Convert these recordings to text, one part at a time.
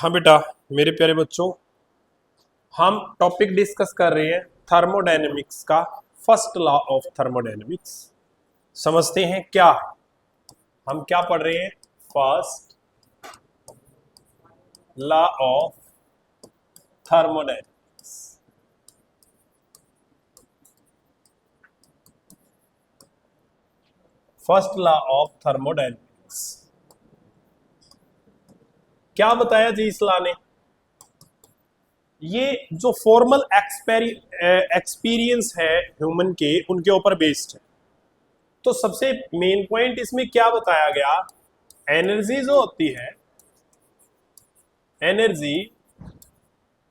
हाँ बेटा, मेरे प्यारे बच्चों, हम टॉपिक डिस्कस कर रहे हैं थर्मोडायनेमिक्स का फर्स्ट लॉ ऑफ थर्मोडायनेमिक्स। समझते हैं क्या है, हम क्या पढ़ रहे हैं। First law of thermodynamics. First law of thermodynamics क्या बताया जी इस लॉ ने? ये जो फॉर्मल एक्सपीरियंस है ह्यूमन के, उनके ऊपर बेस्ड है। तो सबसे मेन पॉइंट इसमें क्या बताया गया, एनर्जी जो होती है, energy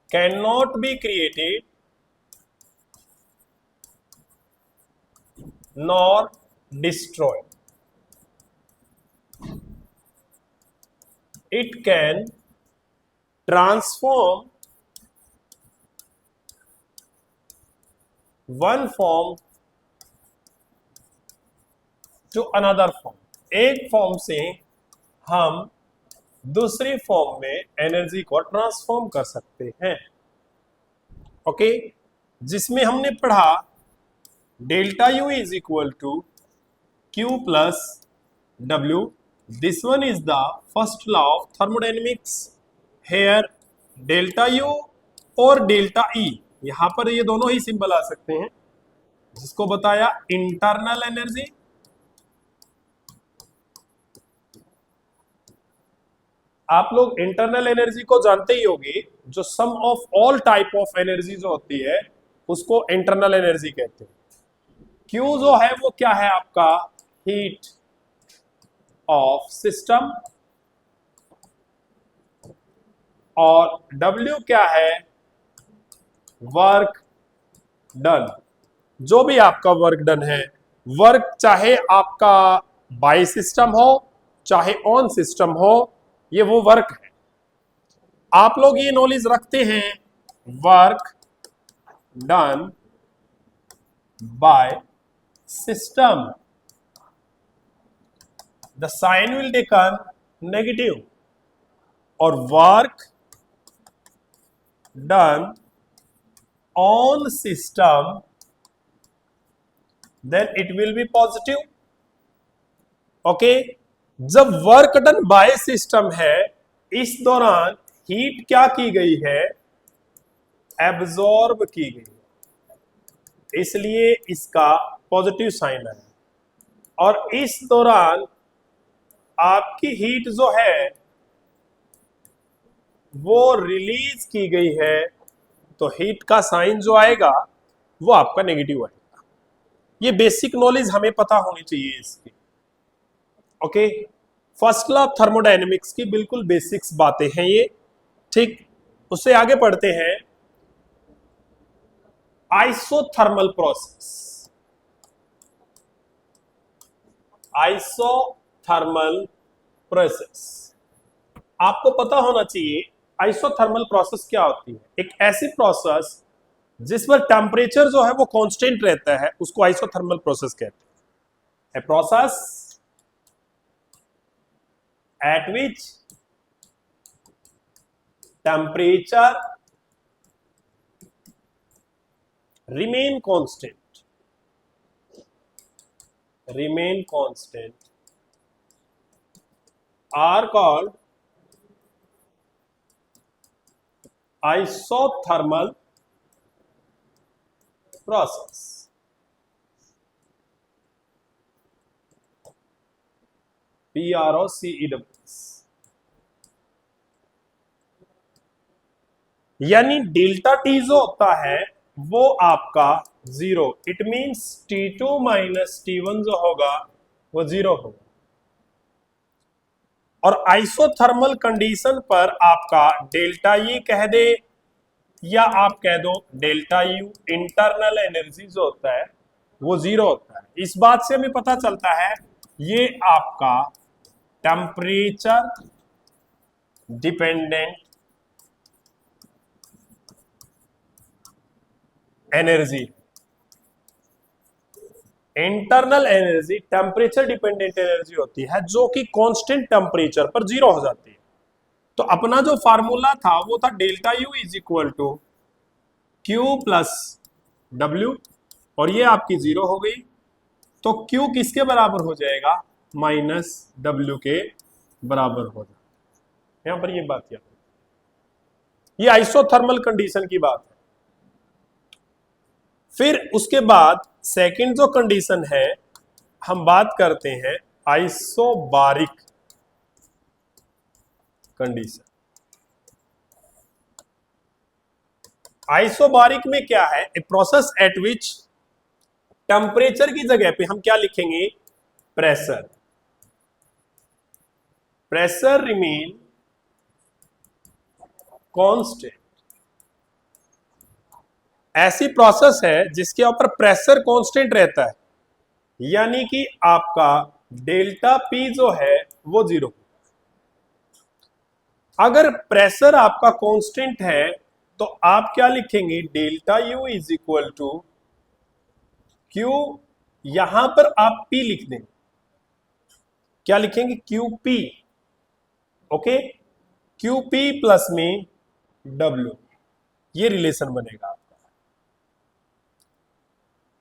can not be created nor destroyed, it can transform one form to another form. एक फॉर्म से हम दूसरी फॉर्म में एनर्जी को ट्रांसफॉर्म कर सकते हैं। ओके, जिसमें हमने पढ़ा delta U is equal to Q plus W. This one is the first law of thermodynamics. Here delta U और डेल्टा ई, यहां पर ये दोनों ही सिंबल आ सकते हैं, जिसको बताया इंटरनल एनर्जी आप लोग इंटरनल एनर्जी को जानते ही होंगे, जो sum of all type of energy जो होती है उसको इंटरनल एनर्जी कहते हैं। क्यू जो है वो क्या है आपका, हीट ऑफ सिस्टम, और डब्ल्यू क्या है, वर्क डन। जो भी आपका वर्क डन है, वर्क चाहे आपका बाय सिस्टम हो चाहे ऑन सिस्टम हो, ये वो वर्क है। आप लोग ये नॉलेज रखते हैं, work done by system, the sign will taken negative, और work done on system then it will be positive. Okay, जब वर्क डन बाय सिस्टम है, इस दौरान हीट क्या की गई है, एब्जॉर्ब की गई है, इसलिए इसका पॉजिटिव साइन है। और इस दौरान आपकी हीट जो है वो रिलीज की गई है, तो हीट का साइन जो आएगा वो आपका नेगेटिव आएगा। ये बेसिक नॉलेज हमें पता होनी चाहिए इसकी। Okay, first law of thermodynamics की बिल्कुल बेसिक्स बातें हैं ये, ठीक। उससे आगे पढ़ते हैं, आइसोथर्मल प्रोसेस। आइसोथर्मल प्रोसेस आपको पता होना चाहिए। आइसोथर्मल प्रोसेस क्या होती है? एक ऐसी प्रोसेस जिस पर टेम्परेचर जो है वो कांस्टेंट रहता है, उसको आइसोथर्मल प्रोसेस कहते हैं। A process at which temperature remain constant are called isothermal process। PROCEWS, यानी डेल्टा टी जो होता है वो आपका zero, it means T2 minus T1 जो होगा वो जीरो होगा। और आइसोथर्मल कंडीशन पर आपका डेल्टा ई कह दे या आप कह दो डेल्टा यू, इंटरनल एनर्जी जो होता है वो जीरो होता है। इस बात से हमें पता चलता है ये आपका temperature dependent energy. Internal energy temperature dependent energy होती है, जो कि कांस्टेंट टेम्परेचर पर जीरो हो जाती है। तो अपना जो फार्मूला था वो था delta U is equal to Q plus W, और ये आपकी जीरो हो गई। तो क्यू किसके बराबर हो जाएगा? माइनस डब्ल्यू के बराबर हो जाएगा। यहां पर ये बात याद, ये आइसोथर्मल कंडीशन की बात है। फिर उसके बाद सेकंड जो कंडीशन है, हम बात करते हैं आइसोबारिक कंडीशन। आइसोबारिक में क्या है? A process at which temperature की जगह पे हम क्या लिखेंगे? प्रेशर। Pressure remain constant. ऐसी प्रोसेस है जिसके ऊपर प्रेशर कांस्टेंट रहता है, यानी कि आपका डेल्टा पी जो है वो जीरो। अगर प्रेशर आपका कांस्टेंट है तो आप क्या लिखेंगे? Delta U is equal to Q, यहां पर आप पी लिख दें। क्या लिखेंगे? Q P. Okay, Q P plus में डब्ल्यू, ये रिलेशन बनेगा आपका।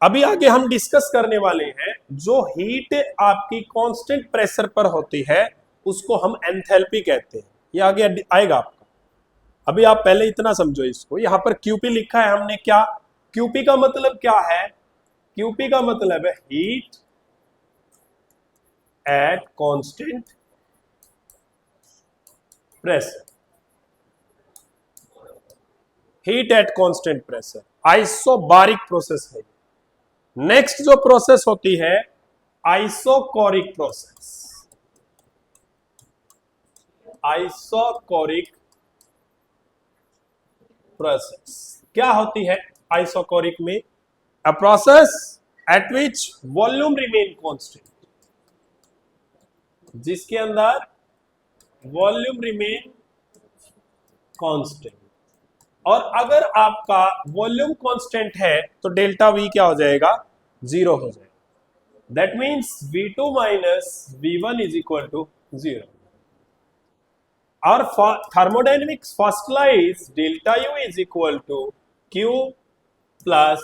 अभी आगे हम डिस्कस करने वाले हैं, जो हीट आपकी कांस्टेंट प्रेशर पर होती है उसको हम एंथैल्पी कहते हैं। ये आगे आएगा आपका। अभी आप पहले इतना समझो इसको। यहां पर क्यूपी लिखा है हमने, क्या क्यूपी का मतलब क्या है? क्यूपी का मतलब है heat at constant pressure. Heat at constant pressure isobaric process है। नेक्स्ट जो प्रोसेस होती है आइसोकोरिक प्रोसेस। आइसोकोरिक प्रोसेस क्या होती है? आइसोकोरिक में a process at which volume remain constant, जिसके अंदर वॉल्यूम रिमेन कांस्टेंट। और अगर आपका वॉल्यूम कांस्टेंट है तो डेल्टा वी क्या हो जाएगा? जीरो हो जाएगा। That means V2 minus V1 is equal to zero. Our thermodynamics first law is delta U is equal to Q plus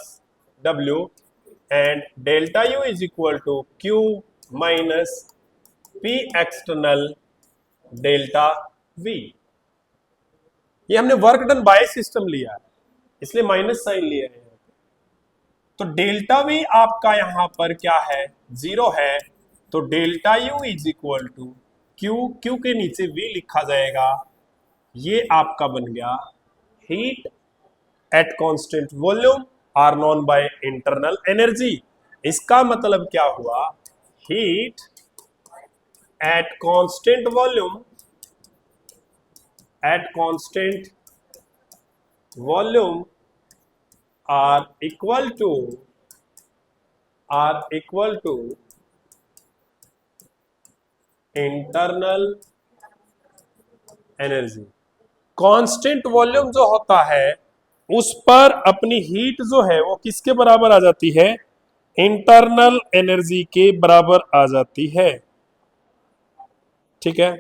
W, and delta U is equal to Q minus P external delta V। ये हमने work done by system लिया है, इसलिए minus sign लिया है। तो delta V आपका यहां पर क्या है? जीरो है। तो delta U is equal to Q, Q के नीचे V लिखा जाएगा। ये आपका बन गया heat at constant volume are known by internal energy. इसका मतलब क्या हुआ? Heat at constant volume, at constant volume are equal to internal energy. Constant volume जो होता है उस पर अपनी हीट जो है वो किसके बराबर आ जाती है? इंटरनल एनर्जी के बराबर आ जाती है। ठीक है।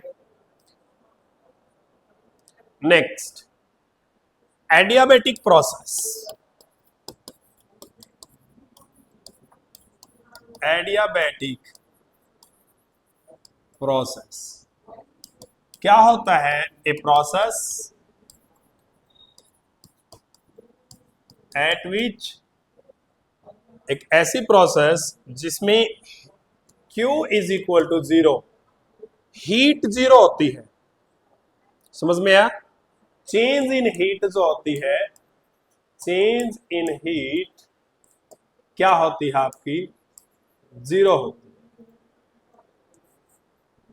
Next, adiabatic process. Adiabatic process क्या होता है? ए प्रोसेस एट विच, एक ऐसी प्रोसेस जिसमें Q is equal to zero, heat zero होती है। समझ में आया? चेंज इन हीट जो होती है, चेंज इन हीट क्या होती है आपकी? जीरो होती है।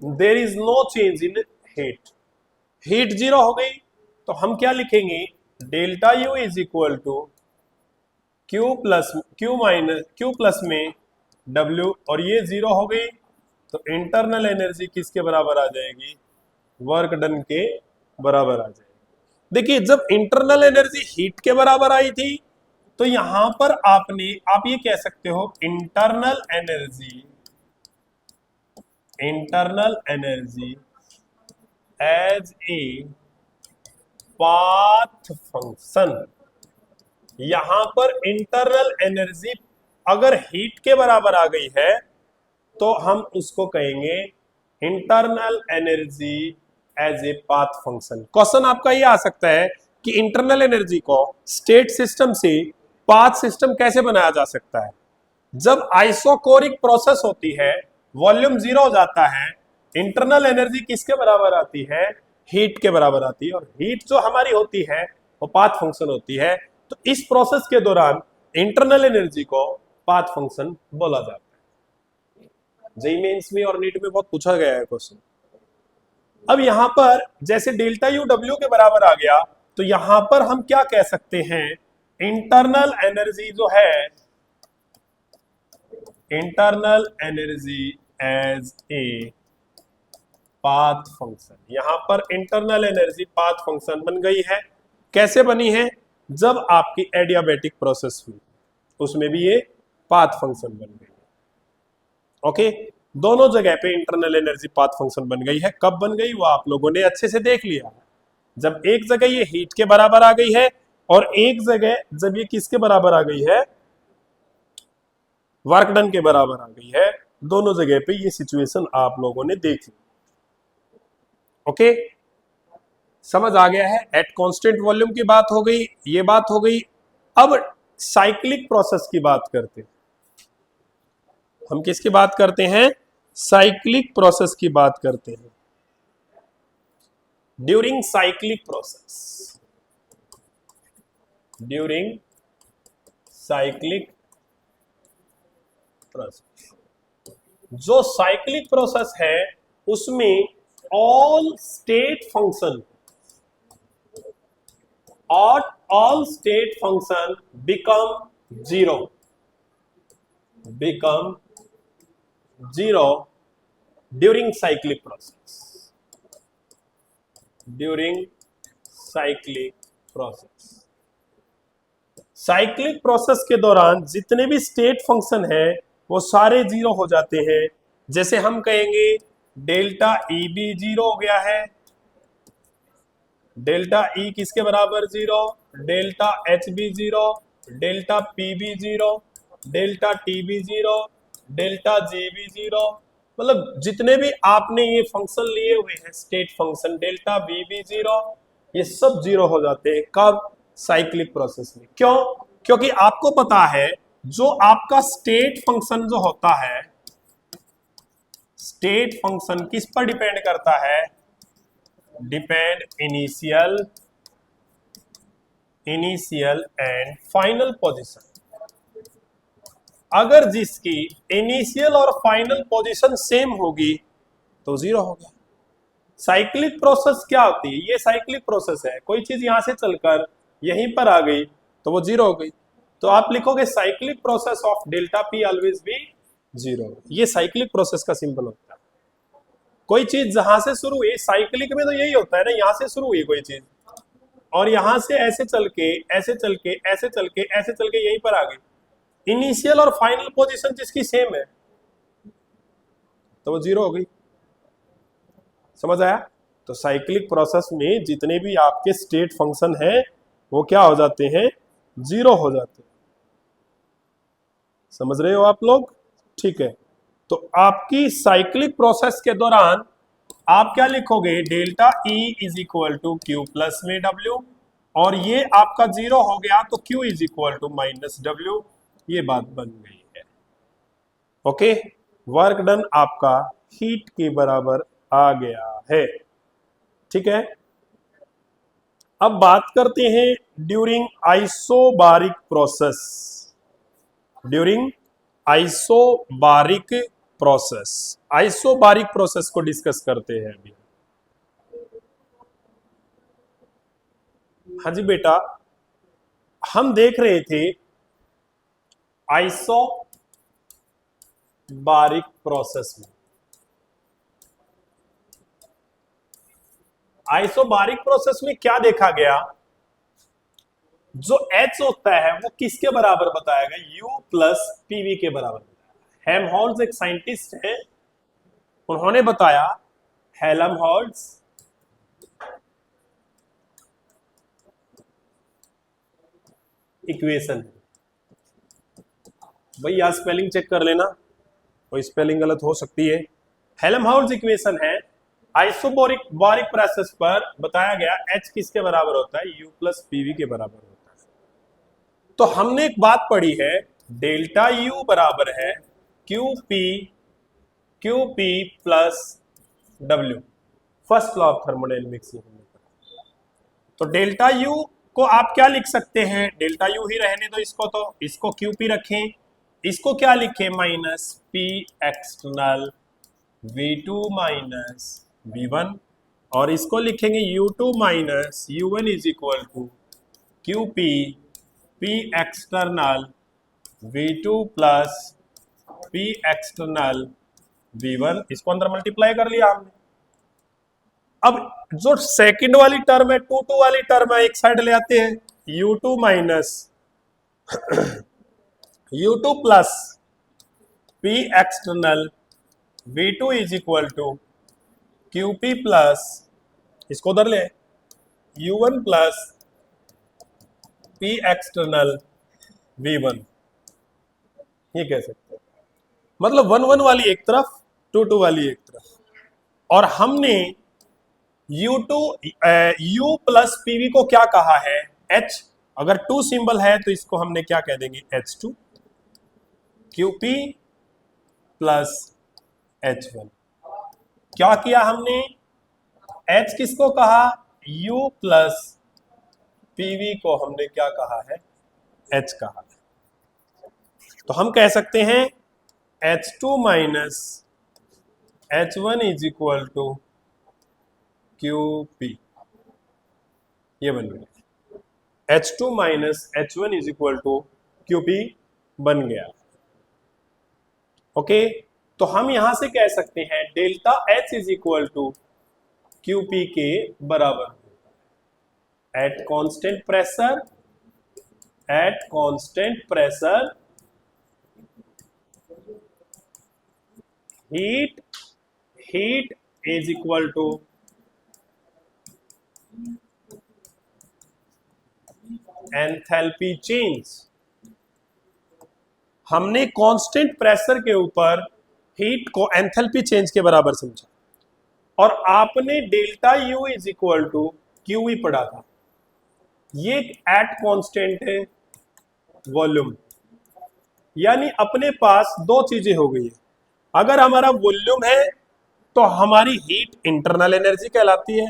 There is no change in heat. Heat zero हो गई तो हम क्या लिखेंगे? Delta U is equal to Q minus Q plus में डब्ल्यू, और ये जीरो हो गई तो इंटरनल एनर्जी किसके बराबर आ जाएगी? वर्क डन के बराबर आ जाएगी। देखिए, जब इंटरनल एनर्जी हीट के बराबर आई थी तो यहां पर आप ये कह सकते हो internal energy as a path function. यहां पर इंटरनल एनर्जी अगर हीट के बराबर आ गई है तो हम उसको कहेंगे internal energy as a path function. Question आपका ये आ सकता है कि इंटरनल एनर्जी को स्टेट सिस्टम से पाथ सिस्टम कैसे बनाया जा सकता है। जब आइसोकोरिक प्रोसेस होती है, वॉल्यूम जीरो हो जाता है, इंटरनल एनर्जी किसके बराबर आती है, हीट के बराबर आती है, और हीट जो हमारी होती है वो पाथ फंक्शन होती है। तो इस प्रोसेस के दौरान इंटरनल एनर्जी को पाथ फंक्शन बोला जाता है। जेईई मेंस में और नीट में बहुत पूछा गया है क्वेश्चन। अब यहां पर जैसे डेल्टा यू डब्ल्यू के बराबर आ गया, तो यहां पर हम क्या कह सकते हैं, इंटरनल एनर्जी जो है, internal energy as a path function. यहां पर इंटरनल एनर्जी पाथ फंक्शन बन गई है। कैसे बनी है, जब आपकी एडियाबैटिक प्रोसेस हुई उसमें भी ये पाथ फंक्शन बन गई है। ओके, दोनों जगह पे इंटरनल एनर्जी पाथ फंक्शन बन गई है। कब बन गई वो आप लोगों ने अच्छे से देख लिया, जब एक जगह ये हीट के बराबर आ गई है और एक जगह जब ये किसके बराबर आ गई है, वर्क डन के बराबर आ गई है। दोनों जगह पे ये सिचुएशन आप लोगों ने देख ली। ओके, समझ आ गया है। एट कांस्टेंट वॉल्यूम की बात हो गई, ये बात हो गई। अब साइक्लिक प्रोसेस की बात करते हैं। हम किसकी बात करते हैं, साइक्लिक प्रोसेस की बात करते हैं। During cyclic process, during cyclic process, जो साइक्लिक प्रोसेस है उसमें ऑल स्टेट फंक्शन और all state function become zero, become zero during cyclic process, during cyclic process. Cyclic process के दौरान जितने भी स्टेट फंक्शन है वो सारे जीरो हो जाते हैं। जैसे हम कहेंगे डेल्टा ई भी जीरो हो गया है, डेल्टा ई किसके बराबर जीरो, डेल्टा एच भी जीरो, डेल्टा पी भी जीरो, डेल्टा टी भी जीरो, डेल्टा जी भी जीरो। मतलब जितने भी आपने ये फंक्शन लिए हुए हैं स्टेट फंक्शन, डेल्टा वी भी जीरो, ये सब जीरो हो जाते हैं। कब, साइक्लिक प्रोसेस में। क्यों, क्योंकि आपको पता है जो आपका स्टेट फंक्शन जो होता है, स्टेट फंक्शन किस पर डिपेंड करता है, depend initial, initial and final position. अगर जिसकी इनिशियल और फाइनल पोजीशन सेम होगी तो जीरो हो गया। साइक्लिक प्रोसेस क्या होती है, ये साइक्लिक प्रोसेस है, कोई चीज यहां से चलकर यहीं पर आ गई तो वो जीरो हो गई। तो आप लिखोगे cyclic process of delta P always be zero. ये साइक्लिक प्रोसेस का सिंबल होता है। कोई चीज जहां से शुरू हुई, साइक्लिक में तो यही होता है ना, यहां से शुरू हुई कोई चीज और यहां से ऐसे चल के ऐसे चल के ऐसे चल के ऐसे चल के यहीं पर आ गई, इनिशियल और फाइनल पोजीशन जिसकी सेम है तो वो जीरो हो गई। समझ आया। तो साइक्लिक प्रोसेस में जितने भी आपके स्टेट फंक्शन हैं वो क्या हो जाते हैं, जीरो हो जाते हैं। समझ रहे हो आप लोग, ठीक है। तो आपकी साइक्लिक प्रोसेस के दौरान आप क्या लिखोगे, delta E is equal to Q plus में डब्ल्यू, और ये आपका जीरो हो गया तो Q is equal to minus W. ये बात बन गई है। ओके, वर्क डन आपका हीट के बराबर आ गया है। ठीक है, अब बात करते हैं during isobaric process, during isobaric process, isobaric process को डिस्कस करते हैं अभी। हाँ जी बेटा, हम देख रहे थे आइसोबारिक प्रोसेस में, आइसोबारिक प्रोसेस में क्या देखा गया, जो H होता है वो किसके बराबर बताया गया, U प्लस पीवी के बराबर बताया। हेल्महोल्ट्ज एक साइंटिस्ट है, उन्होंने बताया, हेल्महोल्ट्ज इक्वेशन है। भाई यहाँ स्पेलिंग चेक कर लेना, कोई स्पेलिंग गलत हो सकती है। हेल्महोल्ट्ज इक्वेशन है, आइसोबोरिक बारिक प्रोसेस पर बताया गया H किसके बराबर होता है, U प्लस पीवी के बराबर होता है। तो हमने एक बात पढ़ी है, डेल्टा U बराबर है QP plus W, first law of thermodynamics से हमने पढ़ा। तो डेल्टा U को आप क्या लिख सकते हैं, डेल्टा U ही रहने दो इसको, तो इसको QP रखें, इसको क्या लिखें, minus P external V2 minus V1, और इसको लिखेंगे U2 minus U1 is equal to QP P external V2 plus P external V1, इसको अंदर मल्टीप्लाई कर लिया हमने। अब जो सेकंड वाली टर्म है, टू वाली टर्म है, एक साइड ले आते हैं, U2 minus U2 plus P external V2 is equal to QP plus, इसको उधर ले, U1 plus P external V1, ये कह सकते हैं। मतलब 1 1 वाली एक तरफ, 2 2 वाली एक तरफ, और हमने U प्लस पीवी को क्या कहा है, H। अगर 2 सिंबल है तो इसको हमने क्या कह देंगे, H2, QP प्लस H1। क्या किया हमने, H किसको कहा, U प्लस पीवी को हमने क्या कहा है, H कहा है। तो हम कह सकते हैं H2 minus H1 is equal to QP, ये बन गया, H2 minus H1 is equal to QP बन गया। ओके, तो हम यहां से कह सकते हैं delta H is equal to QP के बराबर at constant pressure, at constant pressure heat is equal to enthalpy change. हमने कांस्टेंट प्रेशर के ऊपर हीट को एंथैल्पी चेंज के बराबर समझा, और आपने delta U is equal to QE पढ़ा था, ये एट कांस्टेंट है वॉल्यूम, यानी अपने पास दो चीजें हो गई है। अगर हमारा वॉल्यूम है तो हमारी हीट इंटरनल एनर्जी कहलाती है,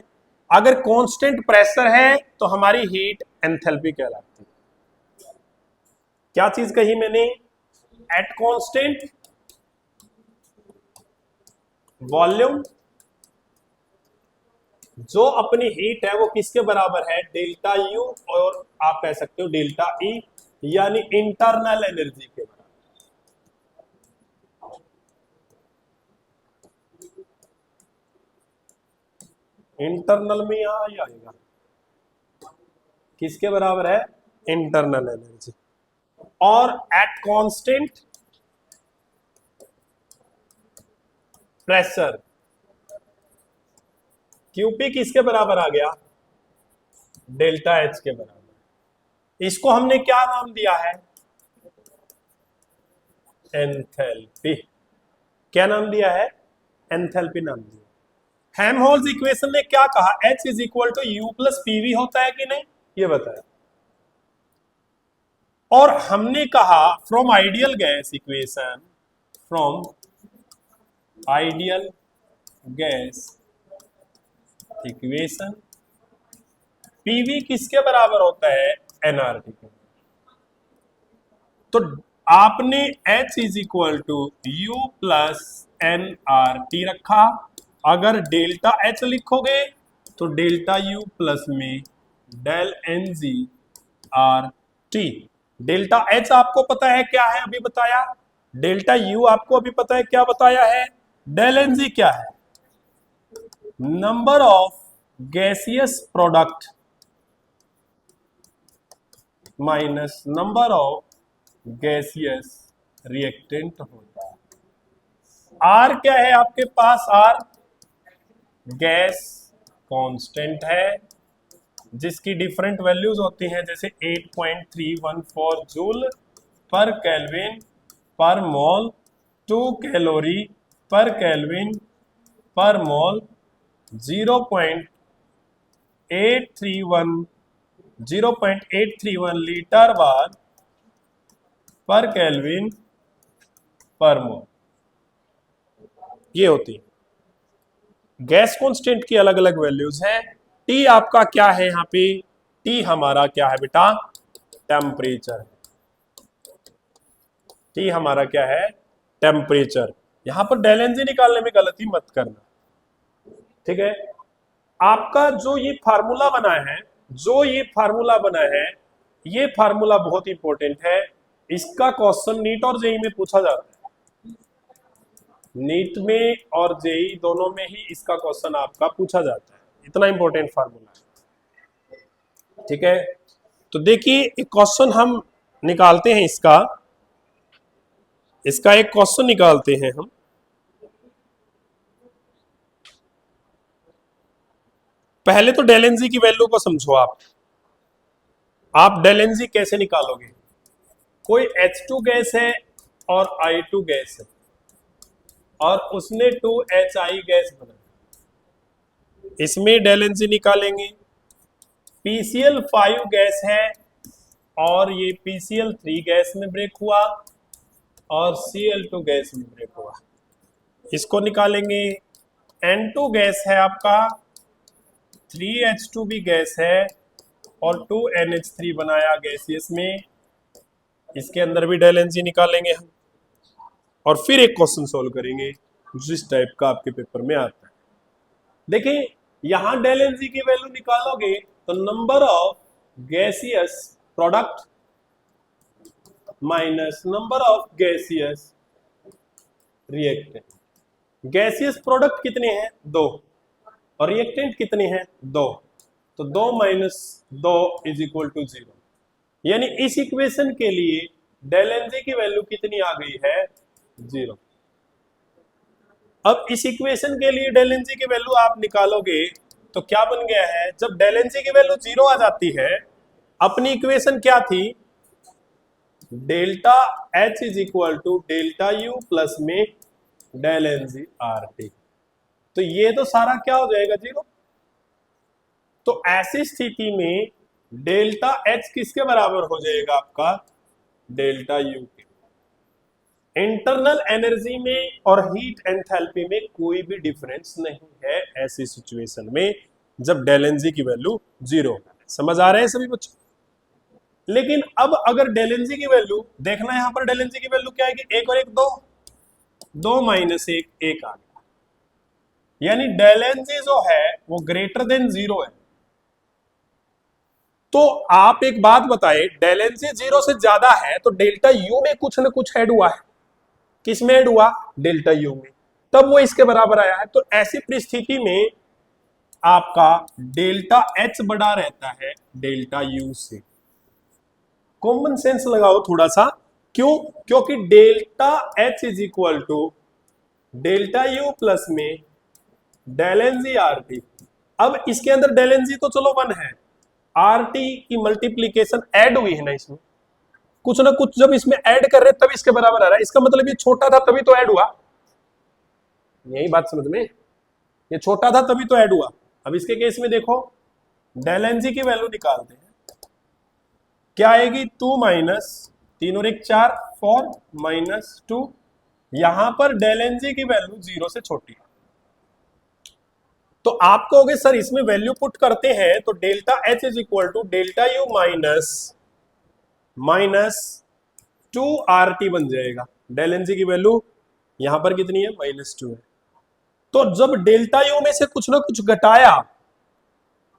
अगर कांस्टेंट प्रेशर है तो हमारी हीट एंथैल्पी कहलाती है। क्या चीज कही मैंने, एट कांस्टेंट वॉल्यूम जो अपनी हीट है वो किसके बराबर है, डेल्टा U, और आप कह सकते हो डेल्टा E, यानी इंटरनल एनर्जी के बराबर। इंटरनल में यहां ही आएगा, किसके बराबर है, इंटरनल एनर्जी। और एट कांस्टेंट प्रेशर QP किसके बराबर आ गया, डेल्टा H के बराबर। इसको हमने क्या नाम दिया है, एंथैल्पी। क्या नाम दिया है, एंथैल्पी नाम दिया। हेल्महोल्ट्ज इक्वेशन ने क्या कहा, H is equal to U plus PV होता है कि नहीं, ये बताया। और हमने कहा from ideal gas equation, from ideal gas equation PV किसके बराबर होता है, एनआरटी के। तो आपने H is equal to U plus NRT रखा, अगर डेल्टा H लिखोगे तो डेल्टा U प्लस में डेल NGRT। डेल्टा H आपको पता है क्या है, अभी बताया, डेल्टा U आपको अभी पता है क्या बताया है, डेल NG क्या है, number of gaseous product minus number of gaseous reactant होता है। आर क्या है आपके पास, आर गैस कांस्टेंट है, जिसकी डिफरेंट वैल्यूज होती हैं, जैसे 8.314 जूल पर केल्विन पर मोल, 2 कैलोरी पर केल्विन पर मोल, 0.831 लीटर बार पर केल्विन पर मोल, ये होती है। गैस कांस्टेंट की अलग अलग वैल्यूज हैं। टी आपका क्या है यहाँ पे? टी हमारा क्या है बेटा? टेम्परेचर। टी हमारा क्या है? टेम्परेचर। यहां पर डेल एन जी निकालने में गलती मत करना, ठीक है। आपका जो ये फार्मूला बना है, ये फार्मूला बहुत इंपॉर्टेंट है। इसका क्वेश्चन नीट और जेई में पूछा जाता है। नीट में और जेई दोनों में ही इसका क्वेश्चन आपका पूछा जाता है, इतना इंपॉर्टेंट फार्मूला है, ठीक है। तो देखिए एक क्वेश्चन हम निकालते हैं, इसका एक क्वेश्चन निकालते हैं हम। पहले तो डेल एन जी की वैल्यू को समझो। आप डेल एन जी कैसे निकालोगे? कोई H2 गैस है और I2 गैस है और उसने 2HI गैस बनाई, इसमें डेल एन जी निकालेंगे। PCl5 गैस है और ये PCl3 गैस में ब्रेक हुआ और Cl2 गैस में ब्रेक हुआ, इसको निकालेंगे। N2 गैस है आपका, 3H2 भी गैस है और 2NH3 बनाया गैसियस में, इसके अंदर भी डेल एन जी निकालेंगे हम और फिर एक क्वेश्चन सोल्व करेंगे जिस टाइप का आपके पेपर में आता है। देखिए यहां डेल एन जी की वैल्यू निकालोगे तो number of gaseous product minus number of gaseous reactant. Gaseous product कितने हैं? 2 और रिएक्टेंट कितने हैं? 2। तो 2 माइनस 2 इज इक्वल टू 0। यानी इस इक्वेशन के लिए डेल एन जी की वैल्यू कितनी आ गई है? 0। अब इस इक्वेशन के लिए डेल एन जी की वैल्यू आप निकालोगे तो क्या बन गया है? जब डेल एन जी की वैल्यू 0 आ जाती है, अपनी इक्वेशन क्या थी? Delta H is equal to delta U plus में del N g R T. तो ये तो सारा क्या हो जाएगा? 0। तो ऐसी स्थिति में डेल्टा एच किसके बराबर हो जाएगा? आपका डेल्टा यू के। इंटरनल एनर्जी में और हीट एंथैल्पी में कोई भी डिफरेंस नहीं है ऐसी सिचुएशन में, जब डेल एन जी की वैल्यू 0। समझ आ रहे हैं सभी बच्चों? लेकिन अब अगर डेल एन जी की वैल्यू देखना, यहां पर डेल एन जी की वैल्यू क्या है कि 1 और 1 2, 2 माइनस 1 1 आ गया, यानी डेल एन जी जो है वो ग्रेटर देन 0 है। तो आप एक बात बताएं, डेल एन जी 0 से ज्यादा है तो डेल्टा यू में कुछ ना कुछ ऐड हुआ है। किस में ऐड हुआ? डेल्टा यू में, तब वो इसके बराबर आया है। तो ऐसी परिस्थिति में आपका डेल्टा एच बड़ा रहता है डेल्टा यू से। कॉमन सेंस लगाओ थोड़ा सा। क्यों? क्योंकि delta H is equal to delta U plus में del N g R T. अब इसके अंदर डेल एन जी तो चलो 1 है, आर टी की मल्टीप्लीकेशन ऐड हुई है ना इसमें, कुछ ना कुछ जब इसमें ऐड कर रहे तब इसके बराबर आ रहा है। इसका मतलब ये छोटा था तभी तो ऐड हुआ, यही बात समझ में? ये छोटा था तभी तो ऐड हुआ। अब इसके केस में देखो, डेल एन जी की वैल्यू निकालते हैं, क्या आएगी? 2 माइनस 3 और 1 4, 4 माइनस 2। यहां पर डेल एन जी की वैल्यू 0 से छोटी है, तो आप कहोगे सर इसमें वैल्यू पुट करते हैं तो delta H is equal to delta U minus 2 R T बन जाएगा। डेल एन जी की वैल्यू यहां पर कितनी है? -2 है। तो जब डेल्टा यू में से कुछ ना कुछ घटाया,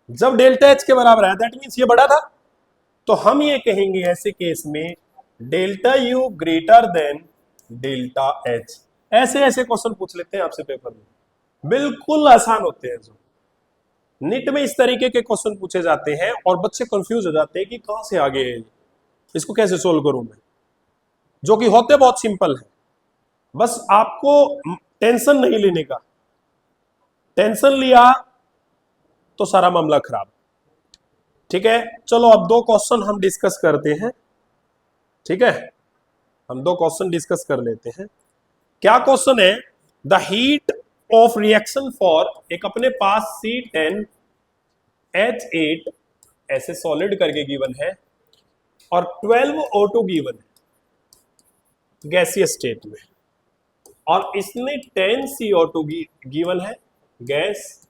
जब डेल्टा एच के बराबर आया, दैट मीन्स ये बड़ा था, तो हम ये कहेंगे ऐसे केस में delta U greater than delta H. ऐसे ऐसे क्वेश्चन पूछ लेते हैं आपसे पेपर में, बिल्कुल आसान होते हैं। जो नीट में इस तरीके के क्वेश्चन पूछे जाते हैं और बच्चे कंफ्यूज हो जाते हैं कि कहां से आ गए, इसको कैसे सोल्व करूं मैं, जो कि होते बहुत सिंपल है। बस आपको टेंशन नहीं लेने का, टेंशन लिया तो सारा मामला खराब। ठीक है, चलो अब दो क्वेश्चन हम डिस्कस करते हैं। ठीक है, हम दो क्वेश्चन डिस्कस कर लेते हैं। क्या क्वेश्चन है? The heat of reaction for, एक अपने पास C10H8 ऐसे सॉलिड करके गिवन है और 12O2 गिवन है गैसीय स्टेट में, और इसमें 10CO2 गिवन है गैस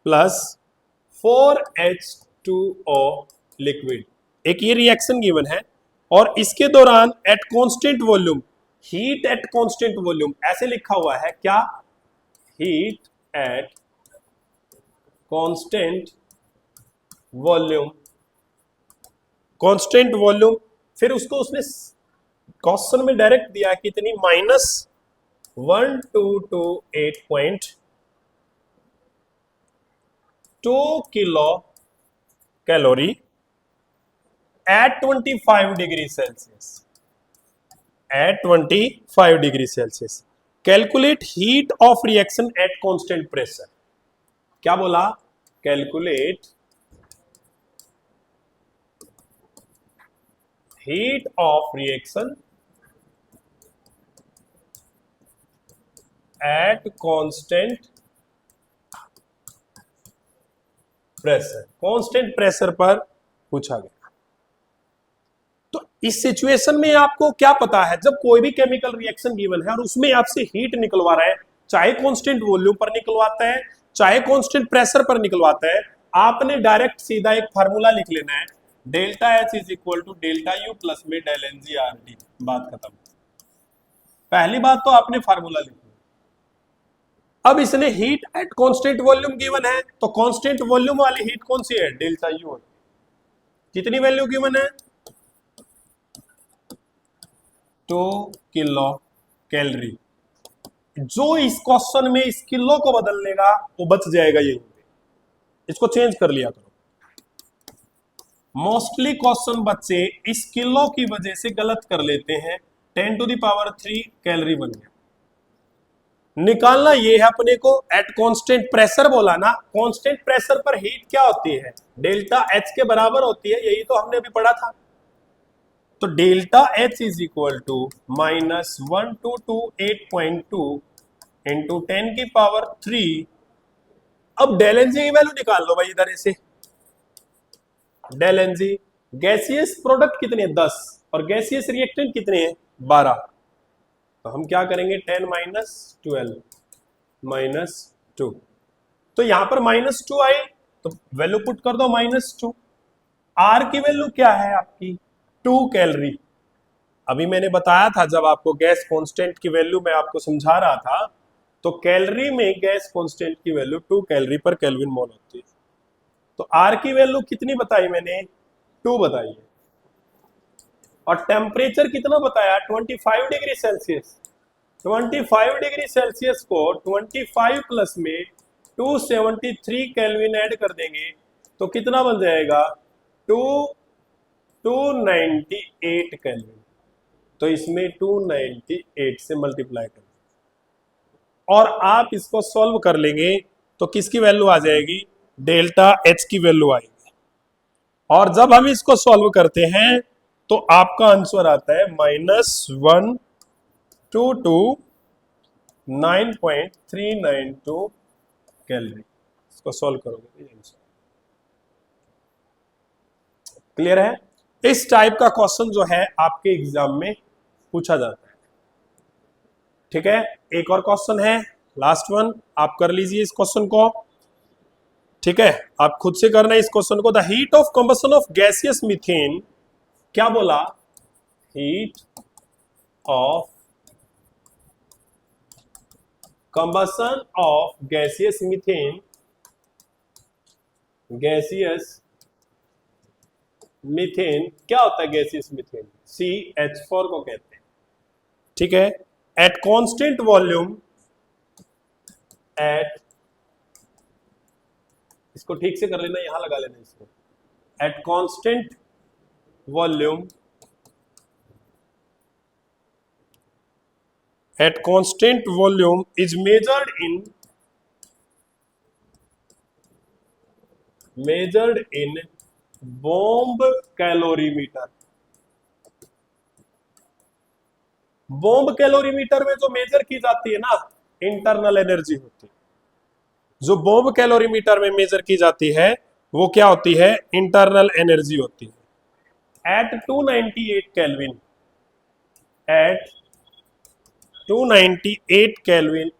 प्लस 4H2O लिक्विड। एक ये रिएक्शन गिवन है और इसके दौरान eight constant volume, heat at constant volume ऐसे लिखा हुआ है। क्या? Heat at constant volume, constant volume. फिर उसको उसने क्वेश्चन में डायरेक्ट दिया कितनी, -1228.2 kilo calorie at 25 degree Celsius, at 25 degree Celsius. Calculate heat of reaction at constant pressure. क्या बोला? Calculate heat of reaction at constant pressure, constant pressure पर पूछा गया। तो इस सिचुएशन में आपको क्या पता है, जब कोई भी केमिकल रिएक्शन गिवन है और उसमें आपसे हीट निकलवा रहा है, चाहे कांस्टेंट वॉल्यूम पर निकलवाता है चाहे कांस्टेंट प्रेशर पर निकलवाता है, आपने डायरेक्ट सीधा एक फार्मूला लिख लेना है, delta H is equal to delta U plus में del N g R D. बात खत्म। पहली बात तो आपने फार्मूला लिखा। अब इसने heat at constant volume given है, तो कांस्टेंट वॉल्यूम वाली हीट कौन सी है? Delta you. कितनी वैल्यू गिवन है? 2 किलो कैलोरी। जो इस क्वेश्चन में इस किलो को बदल लेगा वो बच जाएगा यही पे, इसको चेंज कर लिया करो। मोस्टली क्वेश्चन बच्चे इस किलो की वजह से गलत कर लेते हैं, 10⁻³ कैलोरी बन गया। निकालना ये है अपने को, एट कांस्टेंट प्रेशर बोला ना, कांस्टेंट प्रेशर पर हीट क्या होती है? डेल्टा एच के बराबर होती है, यही तो हमने अभी पढ़ा था। तो delta H is equal to -1228.2 into 10⁻³। अब डेल एन जी की वैल्यू निकाल लो भाई इधर से। Del N G, gaseous product कितने? 10 और गैसियस रिएक्टेंट कितने हैं? 12। तो हम क्या करेंगे? 10 - 12 -2। तो यहां पर -2 आई तो वैल्यू पुट कर दो -2। आर की वैल्यू क्या है आपकी? 2 कैलोरी। अभी मैंने बताया था जब आपको गैस कांस्टेंट की वैल्यू मैं आपको समझा रहा था, तो कैलोरी में गैस कांस्टेंट की वैल्यू 2 कैलोरी पर केल्विन मोल होती है। तो आर की वैल्यू कितनी बताई मैंने? 2 बताई है। और टेम्परेचर कितना बताया? 25 डिग्री सेल्सियस। 25 डिग्री सेल्सियस को 25 प्लस में 273 केल्विन ऐड कर देंगे तो कितना बन जाएगा? 298 केल्विन। तो इसमें 298 से मल्टीप्लाई कर, और आप इसको सॉल्व कर लेंगे तो किसकी वैल्यू आ जाएगी? डेल्टा एच की वैल्यू आएगी। और जब हम इसको सॉल्व करते हैं तो आपका आंसर आता है -1229.392 कैलोरी। इसको सॉल्व करोगे तो आंसर क्लियर है। इस टाइप का क्वेश्चन जो है आपके एग्जाम में पूछा जाता है। ठीक है, एक और क्वेश्चन है, लास्ट वन, आप कर लीजिए इस क्वेश्चन को। ठीक है, आप खुद से करना है इस क्वेश्चन को। The heat of combustion of gaseous methane, क्या बोला? Heat of combustion of gaseous methane, gaseous methane क्या होता है? गैसियस मीथेन CH4 को कहते हैं। ठीक है, एट कांस्टेंट वॉल्यूम, एट, इसको ठीक से कर लेना, यहां लगा लेना इसको, eight constant volume, at constant volume is measured in bomb calorimeter. Bomb calorimeter में जो मेजर की जाती है ना, इंटरनल एनर्जी होती है। जो बॉम्ब कैलोरीमीटर में मेजर की जाती है वो क्या होती है? इंटरनल एनर्जी होती है। At 298 kelvin, at 298 kelvin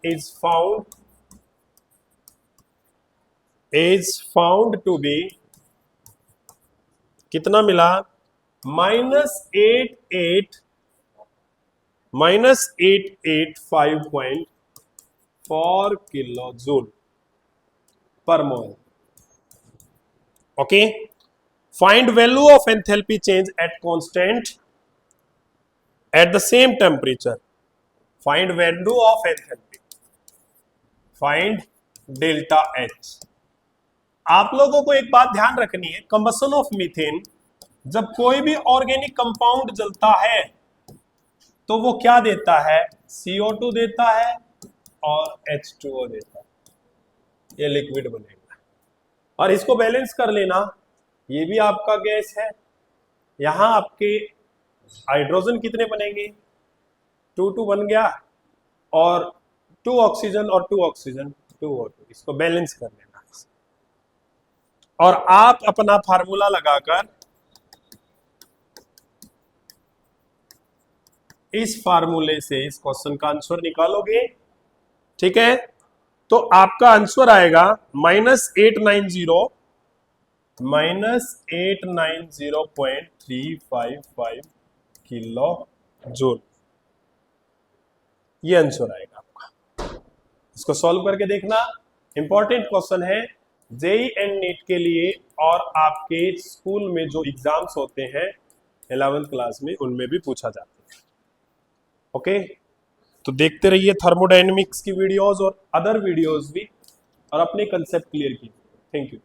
is found to be कितना मिला? -885.4 किलो जूल पर मोल। Okay, find value of enthalpy change at constant at the same temperature. Find value of enthalpy, find delta H. आप लोगों को एक बात ध्यान रखनी है, कंबसन ऑफ मीथेन, जब कोई भी ऑर्गेनिक कंपाउंड जलता है तो वो क्या देता है? CO2 देता है और H2O देता है, ये लिक्विड बनेगा। और इसको बैलेंस कर लेना, ये भी आपका गैस है, यहां आपके हाइड्रोजन कितने बनेंगे? 2 बन गया, और 2 ऑक्सीजन और 2 ऑक्सीजन 2 O2, इसको बैलेंस कर लेना। और आप अपना फार्मूला लगाकर इस फार्मूले से इस क्वेश्चन का आंसर निकालोगे, ठीक है? तो आपका आंसर आएगा -890.355 किलो जूल। ये आंसर आएगा आपका। इसको सॉल्व करके देखना, इंपॉर्टेंट क्वेश्चन है जेई एंड नीट के लिए, और आपके स्कूल में जो एग्जाम्स होते हैं 11th क्लास में, उनमें भी पूछा जाता है। ओके, तो देखते रहिए थर्मोडायनेमिक्स की वीडियोस और अदर वीडियोस भी, और अपने कंसेप्ट क्लियर कीजिए। Thank you.